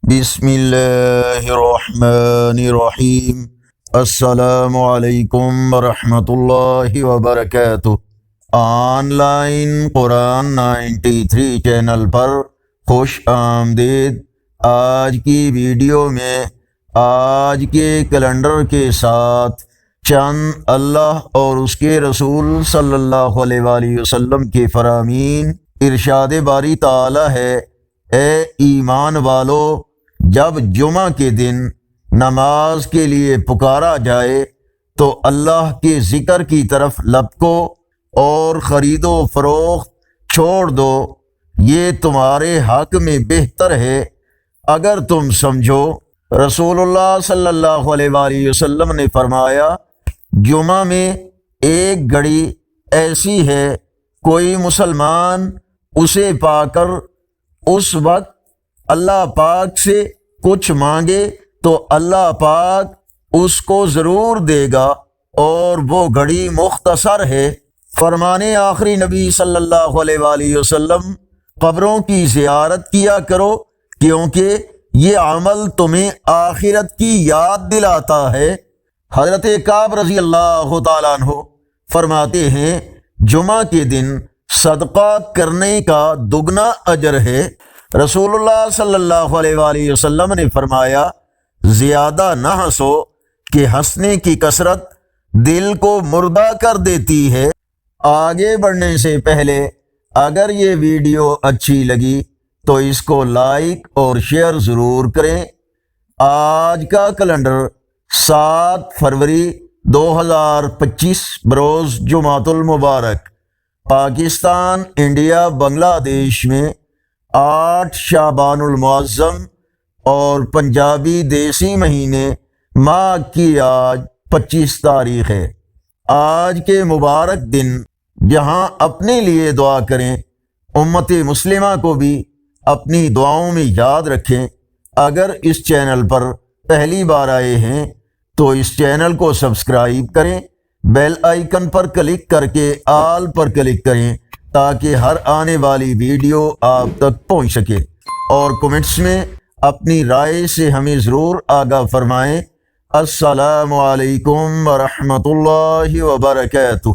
بسم اللہ الرحمن الرحیم۔ السلام علیکم ورحمۃ اللہ وبرکاتہ۔ آن لائن قرآن 93 چینل پر خوش آمدید۔ آج کی ویڈیو میں آج کے کیلنڈر کے ساتھ چند اللہ اور اس کے رسول صلی اللہ علیہ وآلہ وسلم کے فرامین۔ ارشاد باری تعالی ہے، اے ایمان والو، جب جمعہ کے دن نماز کے لیے پکارا جائے تو اللہ کے ذکر کی طرف لپکو اور خرید و فروخت چھوڑ دو، یہ تمہارے حق میں بہتر ہے اگر تم سمجھو۔ رسول اللہ صلی اللہ علیہ وآلہ وسلم نے فرمایا، جمعہ میں ایک گھڑی ایسی ہے، کوئی مسلمان اسے پا کر اس وقت اللہ پاک سے کچھ مانگے تو اللہ پاک اس کو ضرور دے گا، اور وہ گھڑی مختصر ہے۔ فرمانے آخری نبی صلی اللہ علیہ وآلہ وسلم، قبروں کی زیارت کیا کرو کیونکہ یہ عمل تمہیں آخرت کی یاد دلاتا ہے۔ حضرت کعب رضی اللہ تعالیٰ عنہ فرماتے ہیں، جمعہ کے دن صدقہ کرنے کا دگنا اجر ہے۔ رسول اللہ صلی اللہ علیہ وآلہ وسلم نے فرمایا، زیادہ نہ ہنسو کہ ہنسنے کی کثرت دل کو مردہ کر دیتی ہے۔ آگے بڑھنے سے پہلے اگر یہ ویڈیو اچھی لگی تو اس کو لائک اور شیئر ضرور کریں۔ آج کا کیلنڈر 7 فروری 2025 بروز جمعۃ المبارک، پاکستان، انڈیا، بنگلہ دیش میں 8 شعبان المعظم اور پنجابی دیسی مہینے ماہ کی آج 25 تاریخ ہے۔ آج کے مبارک دن جہاں اپنے لیے دعا کریں، امت مسلمہ کو بھی اپنی دعاؤں میں یاد رکھیں۔ اگر اس چینل پر پہلی بار آئے ہیں تو اس چینل کو سبسکرائب کریں، بیل آئیکن پر کلک کر کے آل پر کلک کریں تاکہ ہر آنے والی ویڈیو آپ تک پہنچ سکے، اور کمنٹس میں اپنی رائے سے ہمیں ضرور آگاہ فرمائیں۔ السلام علیکم ورحمۃ اللہ وبرکاتہ۔